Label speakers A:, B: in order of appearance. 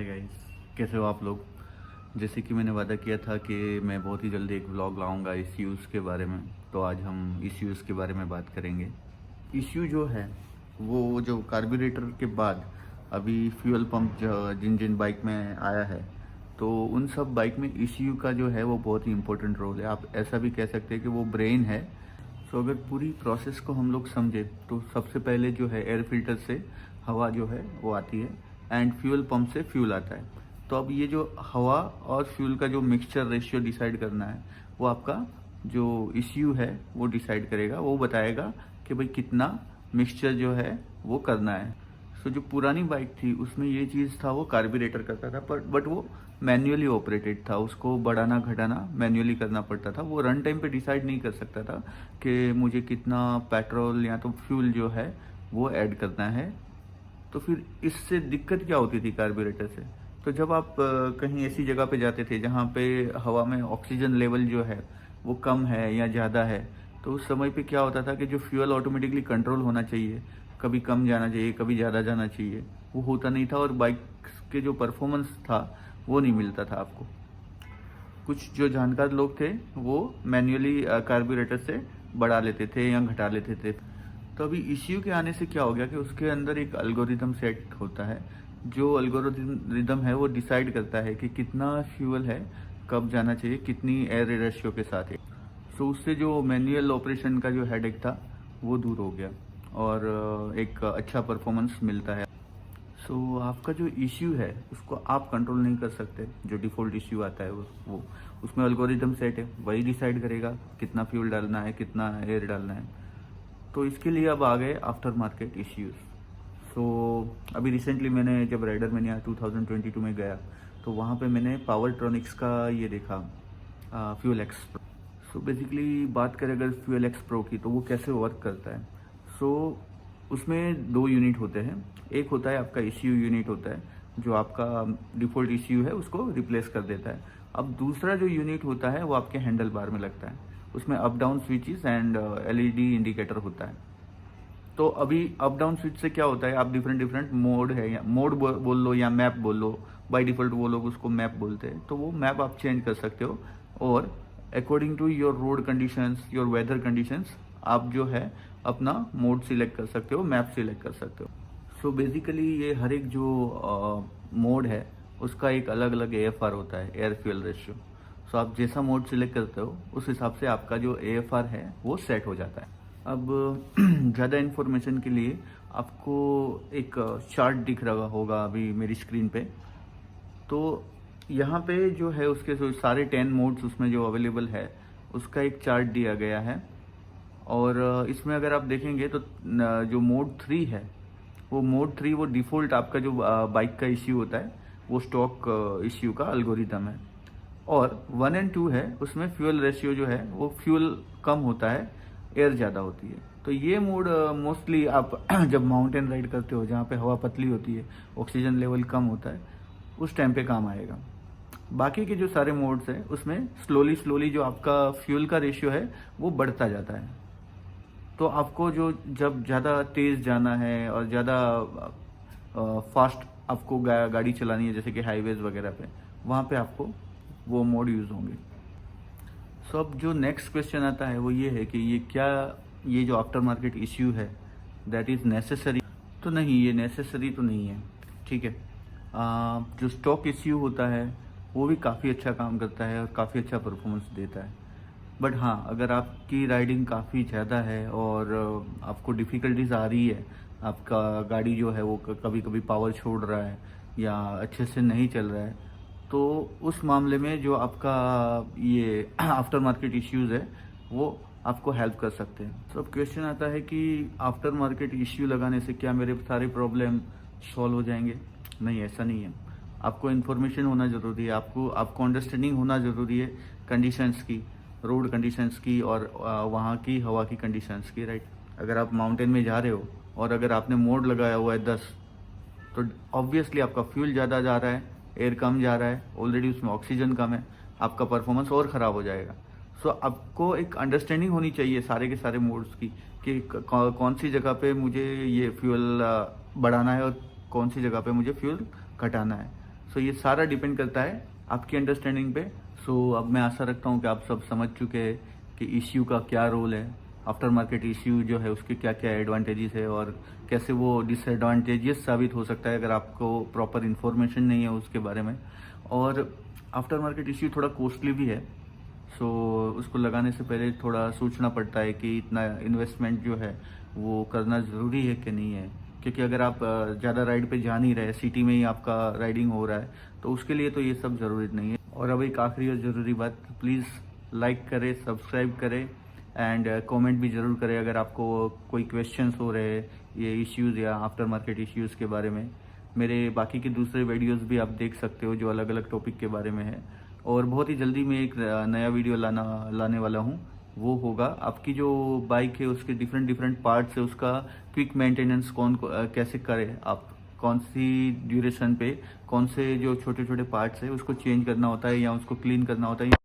A: Hi guys, कैसे हो आप लोग। जैसे कि मैंने वादा किया था कि मैं बहुत ही जल्दी एक व्लॉग लाऊंगा इश्यूज़ के बारे में, तो आज हम इश्यूज़ के बारे में बात करेंगे। इश्यू जो है वो जो कार्बोरेटर के बाद अभी फ्यूल पंप जिन जिन बाइक में आया है, तो उन सब बाइक में इश्यू का जो है वो बहुत ही इम्पोर्टेंट रोल है। आप ऐसा भी कह सकते हैं कि वो ब्रेन है। सो अगर पूरी प्रोसेस को हम लोग समझे तो सबसे पहले जो है एयर फिल्टर से हवा जो है वो आती है एंड फ्यूल पंप से फ्यूल आता है। तो अब ये जो हवा और फ्यूल का जो मिक्सचर रेशियो डिसाइड करना है वो आपका जो इश्यू है वो डिसाइड करेगा। वो बताएगा कि भाई कितना मिक्सचर जो है वो करना है। सो जो पुरानी बाइक थी उसमें ये चीज़ था, वो कार्बोरेटर करता था बट वो मैन्युअली ऑपरेटेड था। उसको बढ़ाना घटाना मैन्युअली करना पड़ता था। वो रन टाइम पे डिसाइड नहीं कर सकता था कि मुझे कितना पेट्रोल या तो फ्यूल जो है वो ऐड करना है। तो फिर इससे दिक्कत क्या होती थी कार्बोरेटर से। तो जब आप कहीं ऐसी जगह पे जाते थे जहाँ पे हवा में ऑक्सीजन लेवल जो है वो कम है या ज़्यादा है, तो उस समय पे क्या होता था कि जो फ्यूल ऑटोमेटिकली कंट्रोल होना चाहिए, कभी कम जाना चाहिए कभी ज़्यादा जाना चाहिए, वो होता नहीं था और बाइक के जो परफॉर्मेंस था वो नहीं मिलता था आपको। कुछ जो जानकार लोग थे वो मैन्युअली कार्बोरेटर से बढ़ा लेते थे या घटा लेते थे। तो अभी इश्यू के आने से क्या हो गया कि उसके अंदर एक अल्गोरिदम सेट होता है। जो अल्गोरिदम है वो डिसाइड करता है कि कितना फ्यूल है, कब जाना चाहिए, कितनी एयर रेशियो के साथ है। सो उससे जो मैनुअल ऑपरेशन का जो हेडेक था वो दूर हो गया और एक अच्छा परफॉर्मेंस मिलता है। सो आपका जो इश्यू है उसको आप कंट्रोल नहीं कर सकते। जो डिफ़ॉल्ट इश्यू आता है वो उसमें अल्गोरिदम सेट है, वही डिसाइड करेगा कितना फ्यूल डालना है, कितना एयर डालना है। तो इसके लिए अब आ गए आफ्टर मार्केट इश्यूज। सो अभी रिसेंटली मैंने जब राइडर मैनिया 2022 में गया तो वहाँ पे मैंने पावर ट्रॉनिक्स का ये देखा, fuel x pro. So basically बात करें अगर फ्यूल एक्स प्रो की, तो वो कैसे वर्क करता है। सो उसमें दो यूनिट होते हैं। एक होता है आपका ECU यूनिट होता है जो आपका डिफ़ॉल्ट ECU है उसको रिप्लेस कर देता है। अब दूसरा जो यूनिट होता है वो आपके हैंडल बार में लगता है। उसमें up down switches and LED indicator होता है। तो अभी अप डाउन स्विच से क्या होता है, आप डिफरेंट डिफरेंट मोड है या मोड बोल लो या मैप बोल लो, बाय डिफ़ॉल्ट वो लोग उसको मैप बोलते हैं। तो वो मैप आप चेंज कर सकते हो और according to your road conditions, your weather conditions, आप जो है अपना मोड सिलेक्ट कर सकते हो, मैप सिलेक्ट कर सकते हो। सो बेसिकली ये हर एक जो मोड है उसका एक अलग अलग AFR होता है, एयर फ्यूल रेशियो। सो आप जैसा मोड सिलेक्ट करते हो उस हिसाब से आपका जो AFR है वो सेट हो जाता है। अब ज़्यादा इन्फॉर्मेशन के लिए आपको एक चार्ट दिख रहा होगा अभी मेरी स्क्रीन पे। तो यहाँ पे जो है उसके जो सारे 10 मोड्स उसमें जो अवेलेबल है उसका एक चार्ट दिया गया है। और इसमें अगर आप देखेंगे तो जो मोड 3 है वो मोड 3 वो डिफ़ॉल्ट आपका जो बाइक का इश्यू होता है वो स्टॉक इश्यू का अल्गोरिदम है। और 1 एंड 2 है उसमें फ्यूल रेशियो जो है वो फ्यूल कम होता है, एयर ज़्यादा होती है। तो ये मोड मोस्टली आप जब माउंटेन राइड करते हो जहाँ पे हवा पतली होती है, ऑक्सीजन लेवल कम होता है, उस टाइम पे काम आएगा। बाकी के जो सारे मोड्स हैं उसमें स्लोली स्लोली जो आपका फ्यूल का रेशियो है वो बढ़ता जाता है। तो आपको जो जब ज़्यादा तेज़ जाना है और ज़्यादा फास्ट आपको गाड़ी चलानी है जैसे कि हाईवेज़ वगैरह पे, वहाँ पे आपको वो मोड यूज़ होंगे। सो अब जो नेक्स्ट क्वेश्चन आता है वो ये है कि ये जो आफ्टर मार्केट इश्यू है दैट इज़ नेसेसरी। तो नहीं, ये नेसेसरी तो नहीं है, ठीक है। जो स्टॉक इश्यू होता है वो भी काफ़ी अच्छा काम करता है और काफ़ी अच्छा परफॉर्मेंस देता है। बट हाँ, अगर आपकी राइडिंग काफ़ी ज़्यादा है और आपको डिफ़िकल्टीज आ रही है, आपका गाड़ी जो है वो कभी कभी पावर छोड़ रहा है या अच्छे से नहीं चल रहा है, तो उस मामले में जो आपका ये आफ्टर मार्केट इश्यूज़ है वो आपको हेल्प कर सकते हैं। तो अब क्वेश्चन आता है कि आफ्टर मार्केट इश्यू लगाने से क्या मेरे सारे प्रॉब्लम सॉल्व हो जाएंगे। नहीं, ऐसा नहीं है। आपको इन्फॉर्मेशन होना ज़रूरी है, आपको अंडरस्टैंडिंग होना ज़रूरी है कंडीशंस की, रोड कंडीशंस की और वहाँ की हवा की कंडीशंस की, राइट। अगर आप माउंटेन में जा रहे हो और अगर आपने मोड लगाया हुआ है 10, तो ऑब्वियसली आपका फ्यूल ज़्यादा जा रहा है, एयर कम जा रहा है, ऑलरेडी उसमें ऑक्सीजन कम है, आपका परफॉर्मेंस और ख़राब हो जाएगा। सो आपको एक अंडरस्टैंडिंग होनी चाहिए सारे के सारे मोड्स की कि कौन सी जगह पे मुझे ये फ्यूल बढ़ाना है और कौन सी जगह पे मुझे फ्यूल घटाना है। सो ये सारा डिपेंड करता है आपकी अंडरस्टैंडिंग पे। सो अब मैं आशा रखता हूँ कि आप सब समझ चुके हैं कि ईसीयू का क्या रोल है, आफ्टर मार्केट ईसीयू जो है उसके क्या क्या एडवांटेजेस है और कैसे वो डिसएडवांटेजेस साबित हो सकता है अगर आपको प्रॉपर इन्फॉर्मेशन नहीं है उसके बारे में। और आफ्टर मार्केट ईसीयू थोड़ा कॉस्टली भी है, सो उसको लगाने से पहले थोड़ा सोचना पड़ता है कि इतना इन्वेस्टमेंट जो है वो करना ज़रूरी है कि नहीं है, क्योंकि अगर आप ज़्यादा राइड पे जा नहीं रहे, सिटी में ही आपका राइडिंग हो रहा है, तो उसके लिए तो ये सब ज़रूरी नहीं है। और अब एक आखिरी और ज़रूरी बात, प्लीज़ लाइक करें, सब्सक्राइब करें एंड कमेंट भी ज़रूर करें अगर आपको कोई क्वेश्चंस हो रहे हैं ये इश्यूज़ या आफ्टर मार्केट इश्यूज़ के बारे में। मेरे बाकी के दूसरे वीडियोस भी आप देख सकते हो जो अलग अलग टॉपिक के बारे में है। और बहुत ही जल्दी मैं एक नया वीडियो लाने वाला हूँ। वो होगा आपकी जो बाइक है उसके डिफरेंट डिफरेंट पार्ट्स है, उसका क्विक मेंटेनेंस कैसे करें आप, कौन सी ड्यूरेशन पे कौन से जो छोटे छोटे पार्ट्स है उसको चेंज करना होता है या उसको क्लीन करना होता है।